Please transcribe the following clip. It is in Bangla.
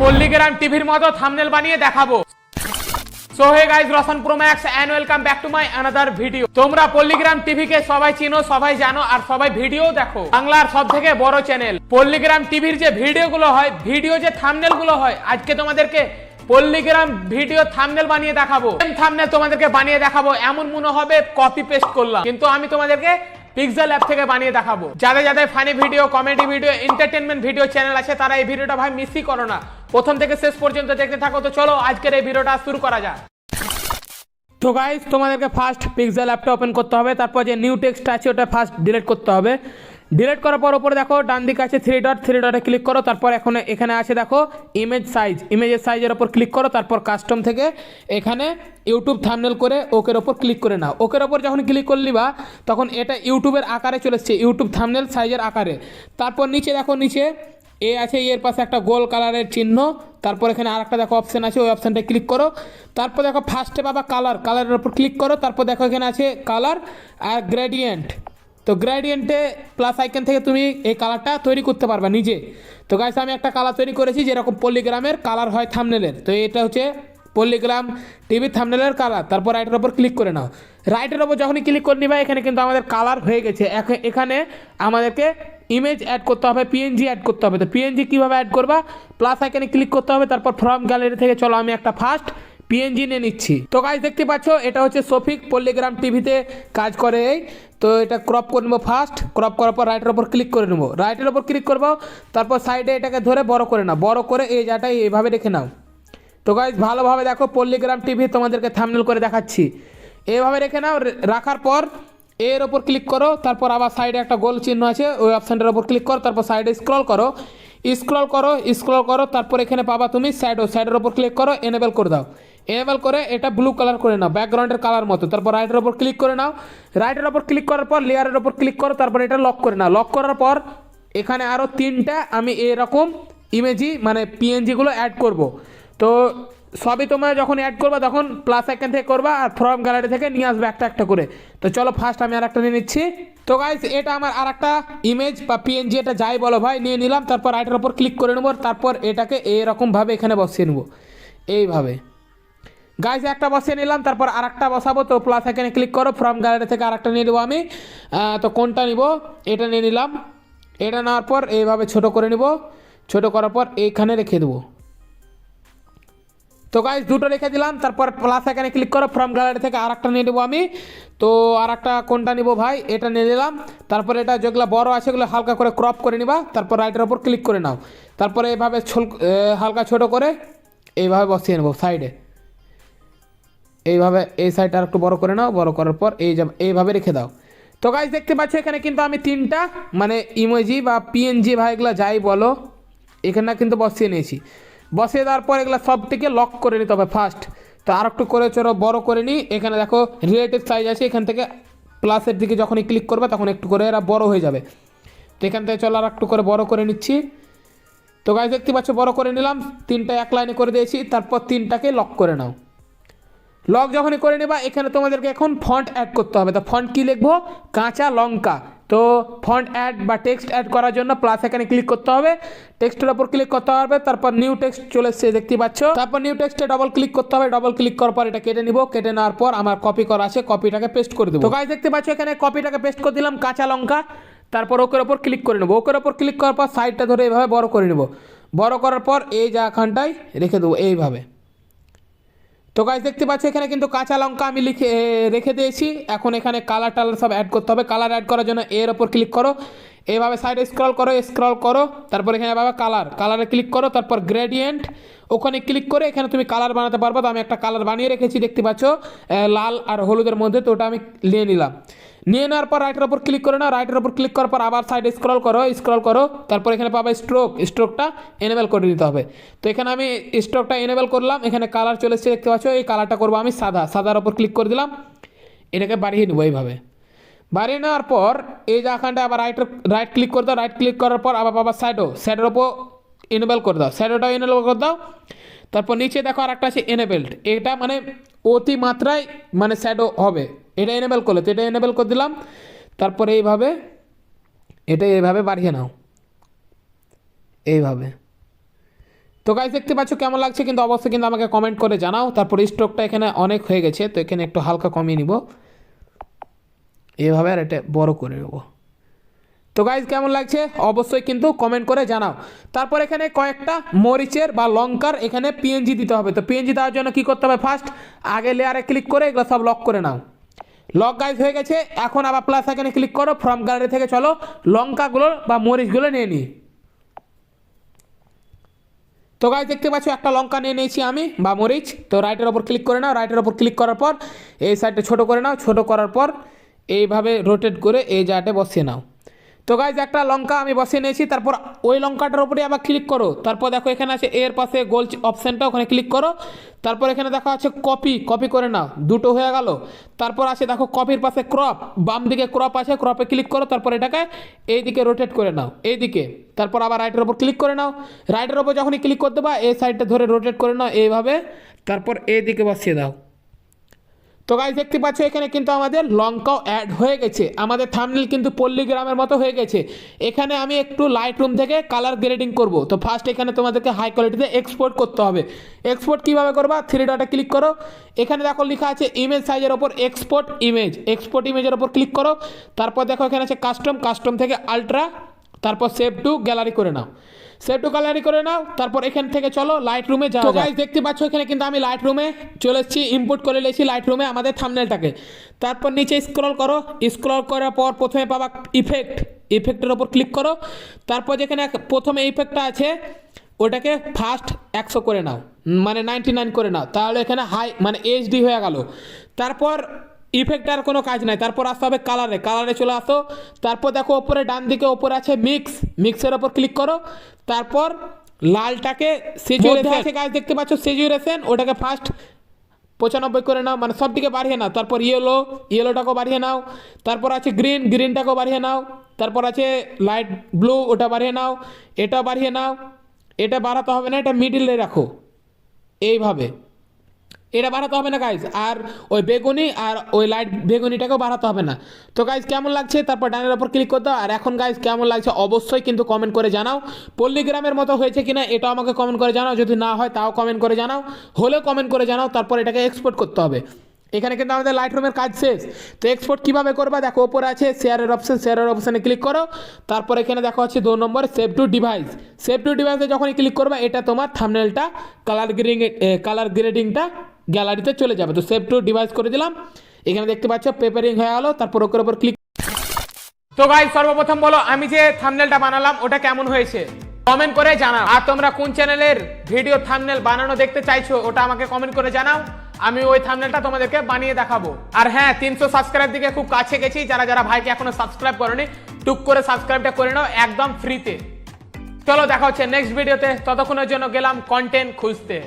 পল্লিগ্রাম টিভির মতো থাম্বনেল বানিয়ে দেখাবো। So hey guys, Roshan pro max and welcome back to my another video. তোমরা পল্লিগ্রাম টিভি কে সবাই চিনো, সবাই জানো আর সবাই ভিডিও দেখো। বাংলার সবথেকে বড় চ্যানেল পল্লিগ্রাম টিভির যে ভিডিওগুলো হয়, ভিডিও যে থাম্বনেল গুলো হয়, আজকে তোমাদেরকে পল্লিগ্রাম ভিডিও থাম্বনেল বানিয়ে দেখাবো। থাম্বনেল তোমাদেরকে বানিয়ে দেখাবো, এমন মনে হবে কপি পেস্ট করলাম, কিন্তু আমি তোমাদেরকে পিক্সেল অ্যাপ থেকে বানিয়ে দেখাবো। যাদের যাদের funny video, comedy video, entertainment video channel আছে, তারা এই ভিডিওটা ভাই মিসই করো না, প্রথম থেকে শেষ পর্যন্ত দেখতে থাকো। তো চলো আজকের এই ভিডিওটা শুরু করা যাক। তো গাইস, তোমাদেরকে ফার্স্ট পিক্সেল অ্যাপটা ওপেন করতে হবে, তারপর যে নিউ টেক্সট আছে ওটা ফার্স্ট ডিলিট করতে হবে। ডিলিট করার পর উপরে দেখো ডান দিকে আছে থ্রি ডটে ক্লিক করো, তারপর এখানে আছে দেখো ইমেজ সাইজ, ইমেজের সাইজের ওপর ক্লিক করো, তারপর কাস্টম থেকে এখানে ইউটিউব থাম্বনেল করে ওকের ওপর ক্লিক করে নাও। ওকের ওপর যখন ক্লিক করলি বা তখন এটা ইউটিউবের আকারে চলে এসছে, ইউটিউব থাম্বনেল সাইজের আকারে। তারপর নিচে দেখো, নিচে এ আছে, এর পাশে একটা গোল কালারের চিহ্ন, তারপর এখানে আরেকটা দেখো অপশন আছে, ওই অপশানটা ক্লিক করো। তারপর দেখো ফার্স্টে পাবা কালারের উপর ক্লিক করো, তারপর দেখো এখানে আছে কালার আর গ্রেডিয়েন্ট। তো গ্রেডিয়েন্টে প্লাস আইকন থেকে তুমি এই কালারটা তৈরি করতে পারবে নিজে। তো গাইস, আমি একটা কালার তৈরি করেছি যেরকম পল্লিগ্রামের কালার হয় থাম্বনেলের। তো এটা হচ্ছে পল্লিগ্রাম টিভির থাম্বনেলের কালার। তারপর রাইটের ওপর ক্লিক করে নাও। রাইটের ওপর যখনই ক্লিক করে নিবা, এখানে কিন্তু আমাদের কালার হয়ে গেছে। এখানে আমাদেরকে ইমেজ অ্যাড করতে হবে, পিএনজি অ্যাড করতে হবে। তো পিএনজি কীভাবে অ্যাড করবা, প্লাস আইকনে ক্লিক করতে হবে, তারপর ফ্রম গ্যালারি থেকে চলো আমি একটা ফার্স্ট পিএনজি নিয়ে নিচ্ছি। তো গাইস, দেখতে পাচ্ছ এটা হচ্ছে শফিক, পল্লিগ্রাম টিভিতে কাজ করে। তো এটা ক্রপ করে নেবো ফার্স্ট। ক্রপ করার পর রাইটের ওপর ক্লিক করে নেবো, রাইটের ওপর ক্লিক করবো, তারপর সাইডে এটাকে ধরে বড় করে নাও, বড় করে এই জায়গাটাই এইভাবে রেখে নাও। তো গাইস, ভালোভাবে দেখো, পল্লিগ্রাম টিভি তোমাদেরকে থাম্বনেল করে দেখাচ্ছি, এইভাবে রেখে নাও। রাখার পর এর ওপর ক্লিক করো, তারপর আবার সাইডে একটা গোল চিহ্ন আছে, ওই অপশানটার ওপর ক্লিক করো, তারপর সাইডে স্ক্রল করো, তারপর এখানে পাবা তুমি সাইডের ওপর ক্লিক করো, এনেবল করে দাও। এনেবল করে এটা ব্লু কালার করে নাও, ব্যাকগ্রাউন্ডের কালার মতো। তারপর রাইটের ওপর ক্লিক করে নাও, রাইটের ওপর ক্লিক করার পর লেয়ারের ওপর ক্লিক করো, তারপর এটা লক করে নাও। লক করার পর এখানে আরও তিনটা আমি এরকম ইমেজি মানে পিএনজিগুলো অ্যাড করব। তো সবই তোমরা যখন অ্যাড করবা তখন প্লাস আইকন থেকে করবা আর ফ্রম গ্যালারি থেকে নিয়ে আসবে একটা একটা করে। তো চলো ফার্স্ট আমি আর একটা নিয়ে নিচ্ছি। তো গাইস, এটা আমার আর একটা ইমেজ বা পিএনজি, এটা যাই বলো ভাই, নিয়ে নিলাম। তারপর রাইটের ওপর ক্লিক করে নেবো, তারপর এটাকে এরকমভাবে এখানে বসিয়ে নেবো, এইভাবে। গাইস, একটা বসিয়ে নিলাম, তারপর আর একটা বসাবো। তো প্লাস আইকনে ক্লিক করো, ফ্রম গ্যালারি থেকে আর একটা নিয়ে নেবো আমি। তো কোনটা নিব, এটা নিয়ে নিলাম। এটা নেওয়ার পর এইভাবে ছোট করে নিব, ছোট করার পর এইখানে রেখে দেবো। তো গাইস, দুটো রেখে দিলাম, তারপর প্লাস এখানে ক্লিক করো, ফ্রম গ্যালারি থেকে আর একটা নিয়ে নেবো আমি। তো আর একটা কোনটা নিব ভাই, এটা নিয়ে নিলাম। তারপর এটা যেগুলো বড় আছে এগুলো হালকা করে ক্রপ করে নিবা, তারপর রাইটের ওপর ক্লিক করে নাও। তারপরে এইভাবে হালকা ছোট করে এইভাবে বসিয়ে নেবো সাইডে, এইভাবে এই সাইডটা আর একটু বড় করে নাও। বড় করার পর এইভাবে রেখে দাও। তো গাইস, দেখতে পাচ্ছ এখানে কিন্তু আমি তিনটা মানে ইমোজি বা পিএনজি ভাই এগুলো যাই বলো, এখানে কিন্তু বসিয়ে নিয়েছি। বসিয়ে দেওয়ার পর এগুলো সবটিকে লক করে নিতে হবে ফার্স্ট। তো আর একটু করে চলো বড় করে নিই। এখানে দেখো রিলেটিভ সাইজ আছে, এখান থেকে প্লাসের দিকে যখনই ক্লিক করবে তখন একটু করে এরা বড় হয়ে যাবে। তো এখান থেকে চলো আর একটু করে বড় করে নিচ্ছি। তো গাইস, দেখতে পাচ্ছ বড় করে নিলাম, তিনটা এক লাইনে করে দিয়েছি। তারপর তিনটাকে লক করে নাও। লক যখনই করে নেবা, এখানে তোমাদেরকে এখন ফন্ট অ্যাড করতে হবে। তো ফন্ট কী লিখবো, কাঁচা লঙ্কা। তো ফন্ট অ্যাড বা টেক্সট অ্যাড করার জন্য প্লাস এখানে ক্লিক করতে হবে, টেক্সটের ওপর ক্লিক করতে হবে, তারপর নিউ টেক্সট চলে এসছে দেখতে পাচ্ছ। তারপর নিউ টেক্সটে ডবল ক্লিক করতে হবে, ডবল ক্লিক করার পর এটা কেটে নিব। কেটে নেওয়ার পর আমার কপি করা আছে, কপিটাকে পেস্ট করে দেবো। তো গাইস, দেখতে পাচ্ছ এখানে কপিটাকে পেস্ট করে দিলাম, কাঁচা লঙ্কা। তারপর ওকের ওপর ক্লিক করে নেবো, ওকের ওপর ক্লিক করার পর সাইডটা ধরে এইভাবে বড় করে নেব। বড় করার পর এই জায়গাখানটায় রেখে দেবো এইভাবে। তো গাইস, দেখতে পাচ্ছ এখানে কিন্তু কাঁচা লঙ্কা আমি রেখে দিয়েছি। এখন এখানে কালার টালার সব অ্যাড করতে হবে। কালার অ্যাড করার জন্য এর ওপর ক্লিক করো, এইভাবে সাইডে স্ক্রল করো, তারপর এখানে এভাবে কালারে ক্লিক করো, তারপর গ্রেডিয়েন্ট ওখানে ক্লিক করে এখানে তুমি কালার বানাতে পারবো। তো আমি একটা কালার বানিয়ে রেখেছি দেখতে পাচ্ছ, লাল আর হলুদের মধ্যে। তো ওটা আমি নিয়ে নিলাম। নিয়ে নেওয়ার পর রাইটের ওপর ক্লিক করে নাও, রাইটের ওপর ক্লিক করার পর আবার সাইডে স্ক্রল করো, তারপর এখানে পাবে স্ট্রোকটা এনেবল করে দিতে হবে। তো এখানে আমি স্ট্রোকটা এনেবল করলাম, এখানে কালার চলে এসেছে দেখতে পাচ্ছ। এই কালারটা করবো আমি সাদার ওপর ক্লিক করে দিলাম, এটাকে বাড়িয়ে নেবো এইভাবে। বাড়িয়ে নেওয়ার পর এই জায়গাখানটা আবার রাইট ক্লিক করে দাও, রাইট ক্লিক করার পর আবার বাবা স্যাডোর ওপর এনেবল করে দাও, স্যাডোটাও এনেবল করে দাও। তারপর নিচে দেখো আর একটা আছে এনেবেলড, এটা মানে অতিমাত্রায় মানে শ্যাডো হবে, এটা এনেবল করলে। তো এটা এনেবল করে দিলাম। তারপরে এইভাবে বাড়িয়ে নাও, এইভাবে তো গাইস দেখতে পাচ্ছ কেমন লাগছে কিন্তু অবশ্যই কিন্তু আমাকে কমেন্ট করে জানাও। তারপর স্ট্রোকটা এখানে অনেক হয়ে গেছে, তো এখানে একটু হালকা কমিয়ে নিব এভাবে, আর এটা বড় করে নেব। তো গাইজ কেমন লাগছে অবশ্যই কিন্তু কমেন্ট করে জানাও। তারপর এখানে কয়েকটা মরিচের বা লঙ্কার এখানে পিএনজি দিতে হবে। তো পিএনজি দেওয়ার জন্য কী করতে হবে, ফার্স্ট আগে লেয়ারে ক্লিক করে এগুলো সব লক করে নাও। লক গাইজ হয়ে গেছে। এখন আবার প্লাস এখানে ক্লিক করো, ফ্রম গ্যালারি থেকে চলো লঙ্কাগুলো বা মরিচগুলো নিয়ে নিই। তো গাইজ দেখতে পাচ্ছ একটা লঙ্কা নিয়ে নিয়েছি আমি বা মরিচ। তো রাইটের ওপর ক্লিক করে নাও, রাইটের ওপর ক্লিক করার পর এই সাইডটা ছোটো করে নাও, ছোটো করার পর এইভাবে রোটেট করে এই জায়গাটা বসিয়ে নাও। তো গাইজ একটা লঙ্কা আমি বসিয়ে নিয়েছি। তারপর ওই লঙ্কাটার উপরে আবার ক্লিক করো। তারপর দেখো এখানে আছে এর পাশে গোল অপশানটা, ওখানে ক্লিক করো। তারপর এখানে দেখো আছে কপি করে নাও, দুটো হয়ে গেল। তারপর আছে দেখো কপির পাশে ক্রপ, বাম দিকে ক্রপ আছে, ক্রপে ক্লিক করো। তারপর এটাকে এইদিকে রোটেট করে নাও এইদিকে। তারপর আবার রাইটের ওপর ক্লিক করে নাও, রাইটের ওপর যখনই ক্লিক করতে বা এই সাইডটা ধরে রোটেট করে নাও এইভাবে। তারপর এইদিকে বসিয়ে দাও। তো গাইজ দেখতে পাচ্ছ এখানে কিন্তু আমাদের লঙ্কাও অ্যাড হয়ে গেছে, আমাদের থাম্বনেল কিন্তু পল্লীগ্রামের মতো হয়ে গেছে। এখানে আমি একটু লাইট রুম থেকে কালার গ্রেডিং করব। তো ফার্স্ট এখানে তোমাদেরকে হাই কোয়ালিটিতে এক্সপোর্ট করতে হবে। এক্সপোর্ট কীভাবে করবা, 3 ডটে ক্লিক করো, এখানে দেখো লেখা আছে ইমেজ সাইজের ওপর এক্সপোর্ট ইমেজের ওপর ক্লিক করো। তারপর দেখো এখানে আছে কাস্টম থেকে আলট্রা, তারপর সেভ টু গ্যালারি করে নাও, তারপর এখান থেকে চলো লাইট রুমে যাও। গাইস দেখতে পাচ্ছ এখানে কিন্তু আমি লাইট রুমে চলে এসেছি, ইম্পোর্ট করে নিয়েছি লাইট রুমে আমাদের থাম্বনেলটাকে। তারপর নিচে স্ক্রল করার পর প্রথমে পাবা ইফেক্টের ওপর ক্লিক করো। তারপর যেখানে প্রথমে ইফেক্টটা আছে ওটাকে ফার্স্ট 100 করে নাও, মানে 99 করে নাও, তাহলে এখানে হাই মানে এইচডি হয়ে গেল। তারপর ইফেক্টের কোনো কাজ নাই। তারপর আসতে হবে কালারে চলে আসো। তারপর দেখো ওপরে ডান দিকে ওপরে আছে মিক্সের ওপর ক্লিক করো। তারপর লালটাকে স্যাচুরেশন আছে গাইস দেখতে পাচ্ছ স্যাচুরেশন, ওটাকে ফার্স্ট 95 করে নাও, মানে সব দিকে বাড়িয়ে নাও। তারপর ইয়েলোটাকেও বাড়িয়ে নাও। তারপর আছে গ্রিনটাকেও বাড়িয়ে নাও। তারপর আছে লাইট ব্লু, ওটা বাড়িয়ে নাও, এটাও বাড়িয়ে নাও। এটা বাড়াতে হবে না, এটা মিডিলে রাখো এইভাবে, এটা বাড়াতে হবে না গাইজ। আর ওই বেগুনি আর ওই লাইট বেগুনিটাকেও বাড়াতে হবে না। তো গাইজ কেমন লাগছে, তারপর ডানের ওপর ক্লিক করতে। আর এখন গাইজ কেমন লাগছে অবশ্যই কিন্তু কমেন্ট করে জানাও। পল্লীগ্রামের মতো হয়েছে কিনা এটাও আমাকে কমেন্ট করে জানাও, যদি না হয় তাও কমেন্ট করে জানাও, হলেও কমেন্ট করে জানাও। তারপর এটাকে এক্সপোর্ট করতে হবে। এখানে কিন্তু আমাদের লাইট রুমের কাজ শেষ। তো এক্সপোর্ট কীভাবে করবা, দেখো ওপরে আছে শেয়ারের অপশানে ক্লিক করো। তারপর এখানে দেখো আছে 2 নম্বর সেভ টু ডিভাইসে যখনই ক্লিক করবা এটা তোমার থাম্বনেলটা কালার গ্রেডিংটা গ্যালারিতে চলে যাবে। তো সেভ টু ডিভাইস করে দিলাম, এখানে দেখতে পাচ্ছ পেপারিং হয়ে গেল। তারপর ওকের ওপর ক্লিক। তো গাইস সর্বপ্রথম বলো আমি যে থাম্বনেলটা বানালাম ওটা কেমন হয়েছে কমেন্ট করে জানাও। আর তোমরা কোন চ্যানেলের ভিডিও থাম্বনেল বানানো দেখতে চাইছো ওটা আমাকে কমেন্ট করে জানাও, আমি ওই থাম্বনেলটা তোমাদেরকে বানিয়ে দেখাবো। আর হ্যাঁ 300 সাবস্ক্রাইব দিকে খুব কাছে গেছি, যারা ভাইকে এখনো সাবস্ক্রাইব করোনি টুক করে সাবস্ক্রাইবটা করে নাও একদম ফ্রিতে। চলো দেখা হচ্ছে নেক্সট ভিডিওতে, ততক্ষণের জন্য গেলাম কন্টেন্ট খুঁজতে।